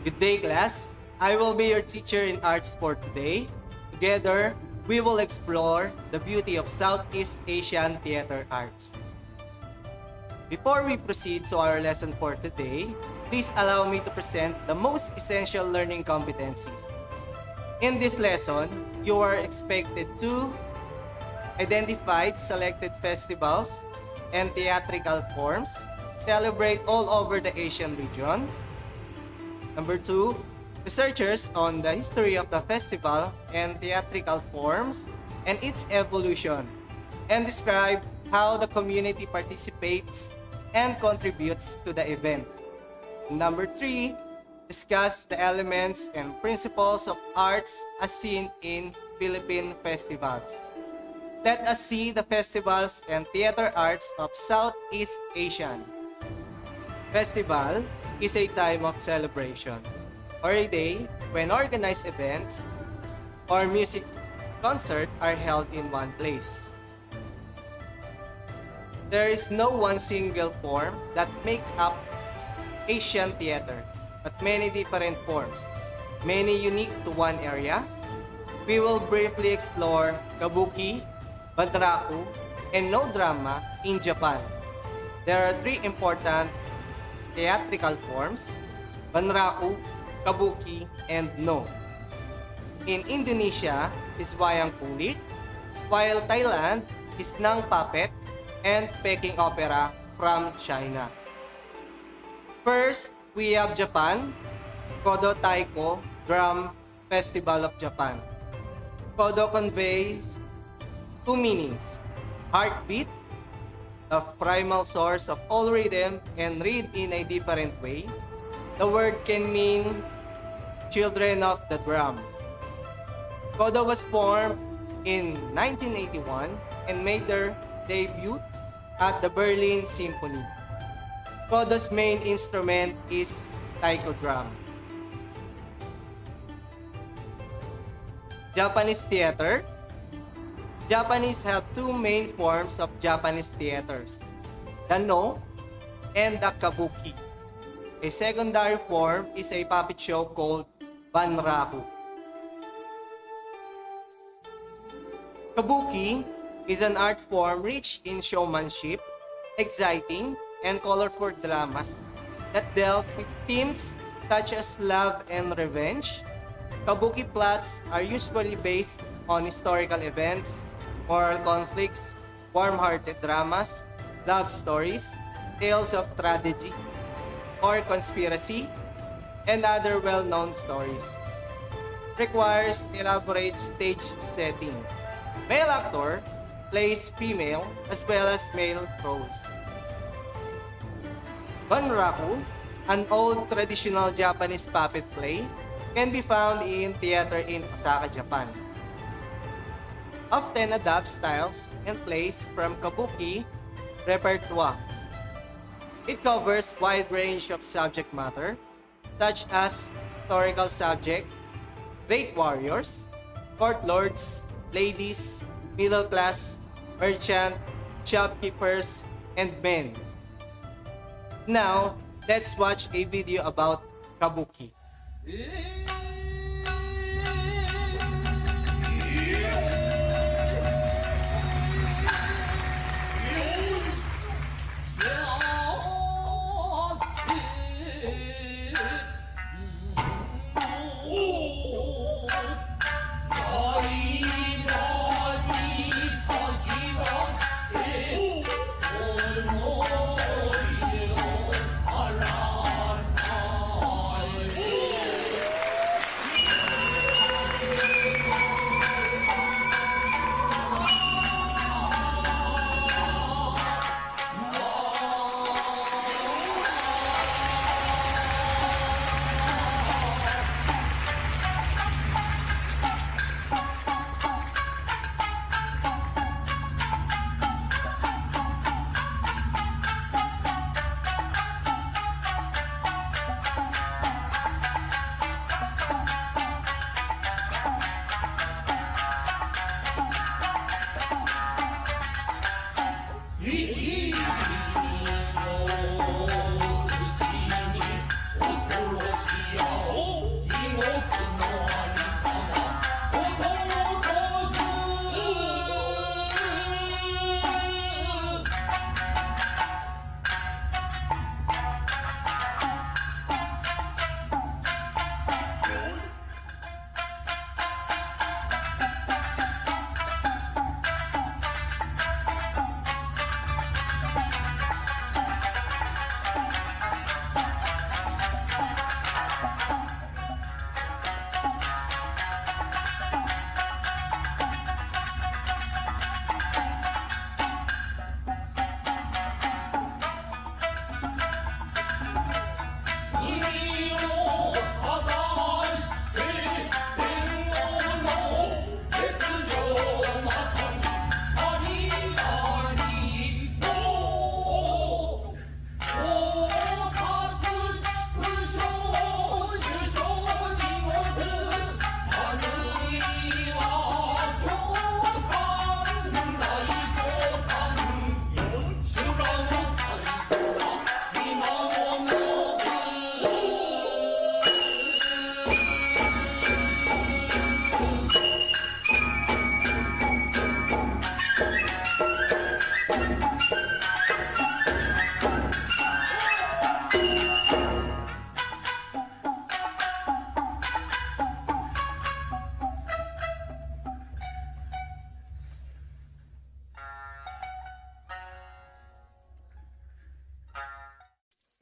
Good day, class. I will be your teacher in arts for today. Together, we will explore the beauty of Southeast Asian theater arts. Before we proceed to our lesson for today, please allow me to present the most essential learning competencies. In this lesson, you are expected to identify selected festivals and theatrical forms, celebrate all over the Asian region. Number 2, researchers on the history of the festival and theatrical forms and its evolution, and describe how the community participates and contributes to the event. Number 3, discuss the elements and principles of arts as seen in Philippine festivals. Let us see the festivals and theater arts of Southeast Asia. Festival is a time of celebration or a day when organized events or music concerts are held in one place. There is no one single form that makes up Asian theater, but many different forms, many unique to one area. We will briefly explore kabuki, banraku, and no drama in Japan. There are 3 important theatrical forms: banraku, kabuki, and no. In Indonesia is wayang kulit, while Thailand is nang puppet and Peking opera from China. First, we have Japan, Kodo Taiko Drum Festival of Japan. Kodo conveys 2 meanings: heartbeat, the primal source of all rhythm, and read in a different way. The word can mean children of the drum. Kodo was formed in 1981 and made their debut at the Berlin Symphony. Kodo's main instrument is taiko drum. Japanese theater. Japanese have 2 main forms of Japanese theaters: the no and the kabuki. A secondary form is a puppet show called banraku. Kabuki is an art form rich in showmanship, exciting, and colorful dramas that dealt with themes such as love and revenge. Kabuki plots are usually based on historical events, moral conflicts, warm-hearted dramas, love stories, tales of tragedy or conspiracy, and other well-known stories. Requires elaborate stage setting. Male actor plays female as well as male roles. Banraku, an old traditional Japanese puppet play, can be found in theater in Osaka, Japan. Often adapts styles and plays from kabuki repertoire. It covers wide range of subject matter, such as historical subject, great warriors, court lords, ladies, middle class, merchant, shopkeepers, and men. Now, let's watch a video about kabuki.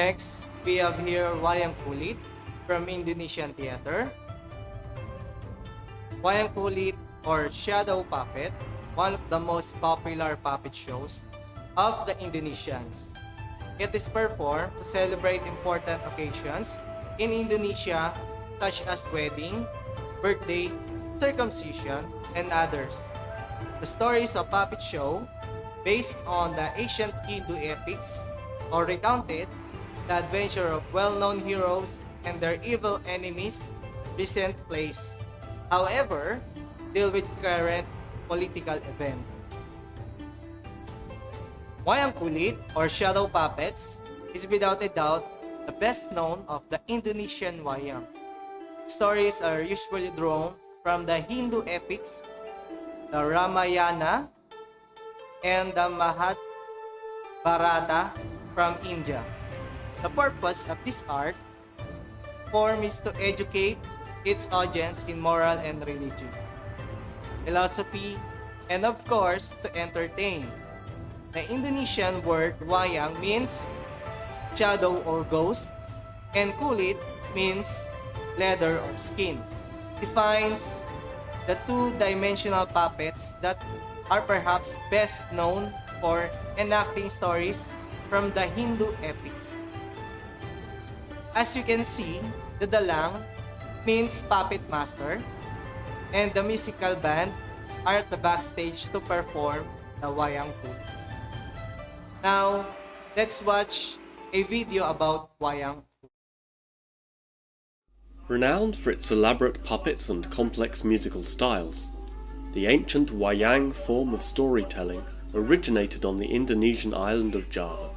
Next, we have here wayang kulit from Indonesian theater. Wayang kulit or shadow puppet, one of the most popular puppet shows of the Indonesians. It is performed to celebrate important occasions in Indonesia such as wedding, birthday, circumcision, and others. The stories of puppet show, based on the ancient Hindu epics, or recounted the adventure of well-known heroes and their evil enemies, present place. However, deal with current political events. Wayang kulit or shadow puppets is without a doubt the best known of the Indonesian wayang. Stories are usually drawn from the Hindu epics, the Ramayana, and the Mahabharata from India. The purpose of this art form is to educate its audience in moral and religious philosophy, and of course, to entertain. The Indonesian word wayang means shadow or ghost, and kulit means leather or skin. Defines the two-dimensional puppets that are perhaps best known for enacting stories from the Hindu epics. As you can see, the dalang means puppet master, and the musical band are at the backstage to perform the wayang kulit. Now, let's watch a video about wayang kulit. Renowned for its elaborate puppets and complex musical styles, the ancient wayang form of storytelling originated on the Indonesian island of Java.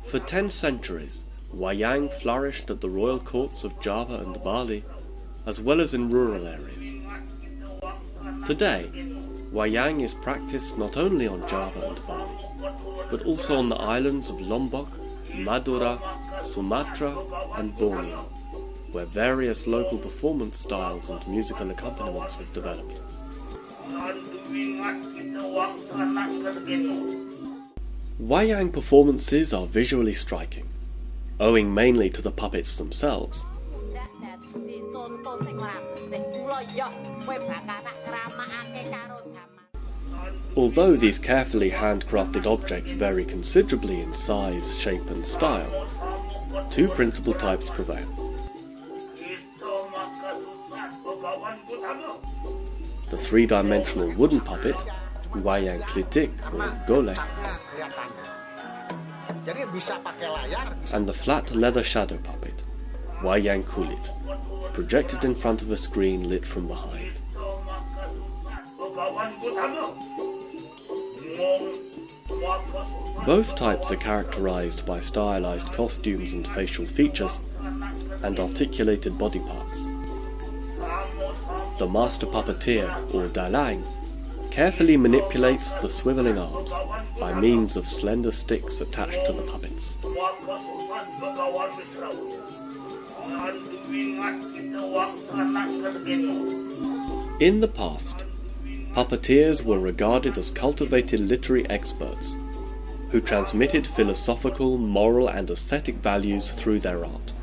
For 10 centuries, wayang flourished at the royal courts of Java and Bali, as well as in rural areas. Today, wayang is practiced not only on Java and Bali, but also on the islands of Lombok, Madura, Sumatra, and Borneo, where various local performance styles and musical accompaniments have developed. Wayang performances are visually striking, owing mainly to the puppets themselves. Although these carefully handcrafted objects vary considerably in size, shape and style, two principal types prevail. The three-dimensional wooden puppet, wayang klitik or golek, and the flat leather shadow puppet, wayang kulit, projected in front of a screen lit from behind. Both types are characterized by stylized costumes and facial features, and articulated body parts. The master puppeteer, or dalang, carefully manipulates the swiveling arms by means of slender sticks attached to the puppets. In the past, puppeteers were regarded as cultivated literary experts who transmitted philosophical, moral and aesthetic values through their art.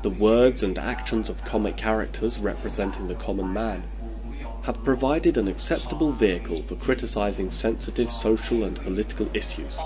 The words and actions of comic characters representing the common man have provided an acceptable vehicle for criticizing sensitive social and political issues,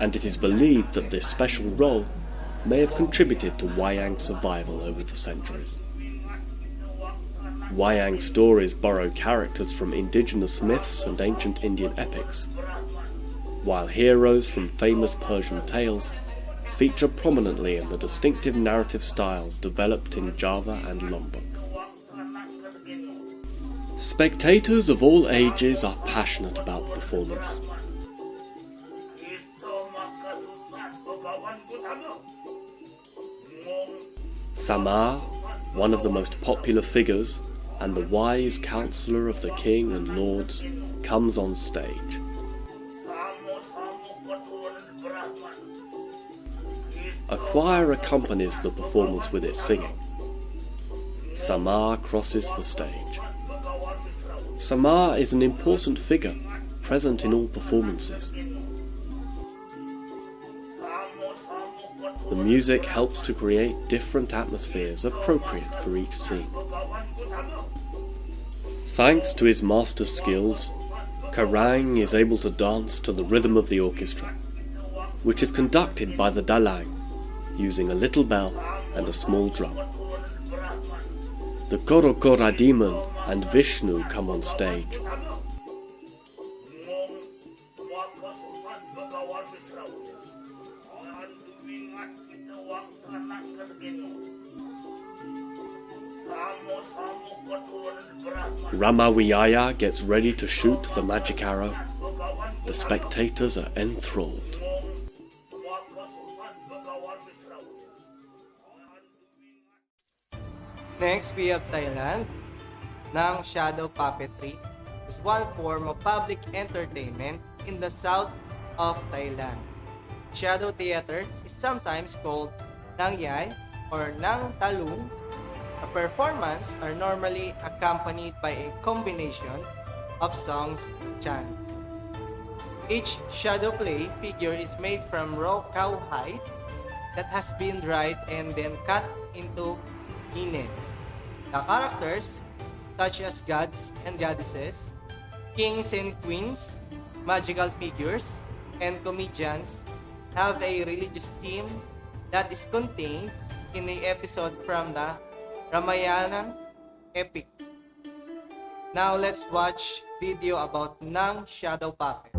and it is believed that this special role may have contributed to wayang's survival over the centuries. Wayang stories borrow characters from indigenous myths and ancient Indian epics, while heroes from famous Persian tales feature prominently in the distinctive narrative styles developed in Java and Lombok. Spectators of all ages are passionate about the performance. Samar, one of the most popular figures and the wise counselor of the king and lords, comes on stage. A choir accompanies the performance with its singing. Samar crosses the stage. Samar is an important figure present in all performances. The music helps to create different atmospheres appropriate for each scene. Thanks to his master's skills, Karang is able to dance to the rhythm of the orchestra, which is conducted by the dalang, using a little bell and a small drum. The Korokora demon and Vishnu come on stage. Ramawiyaya gets ready to shoot the magic arrow. The spectators are enthralled. Next, we have Thailand. Ng shadow puppetry is one form of public entertainment in the south of Thailand. Shadow theater is sometimes called Nang Yai or Nang Talung. The performance are normally accompanied by a combination of songs and chant. Each shadow play figure is made from raw cow hide that has been dried and then cut into hine. The characters, such as gods and goddesses, kings and queens, magical figures, and comedians, have a religious theme that is contained in the episode from the Ramayana epic. Now let's watch video about Nang Shadow Puppet.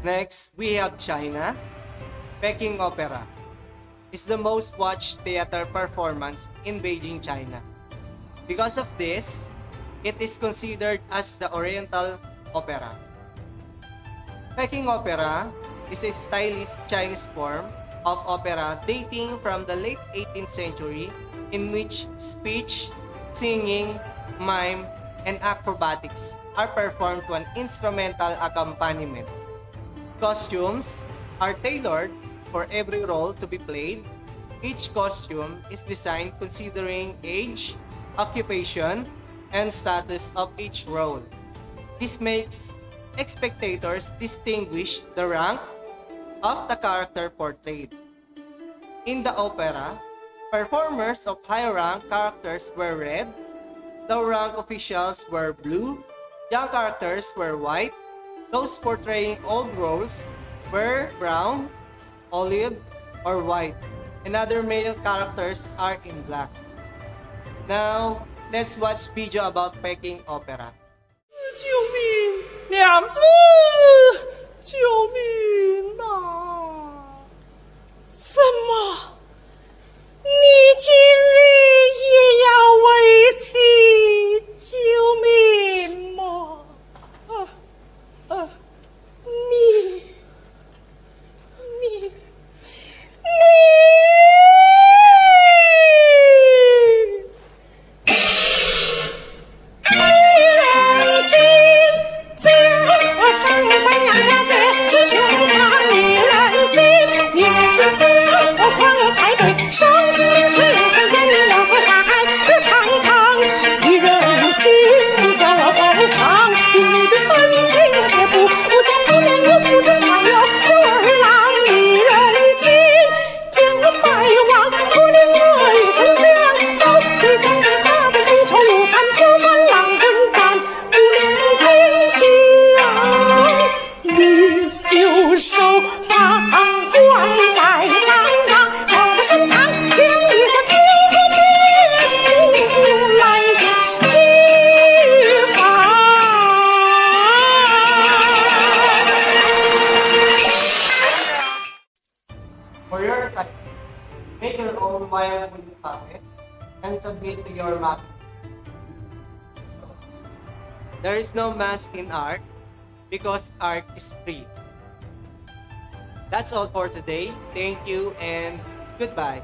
Next, we have China. Peking Opera is the most watched theater performance in Beijing, China. Because of this, it is considered as the Oriental Opera. Peking Opera is a stylish Chinese form of opera dating from the late 18th century in which speech, singing, mime, and acrobatics are performed to an instrumental accompaniment. Costumes are tailored for every role to be played. Each costume is designed considering age, occupation, and status of each role. This makes spectators distinguish the rank of the character portrayed. In the opera, performers of high rank characters wear red, low rank officials wear blue, young characters wear white, those portraying old roles wear brown, olive, or white, and other male characters are in black. Now, let's watch video about Peking Opera. 救命！娘子，救命啊！怎么，你今日也要为妻救命吗？你。line with the puppet and submit to your map. There is no mask in art because art is free. That's all for today. Thank you and goodbye.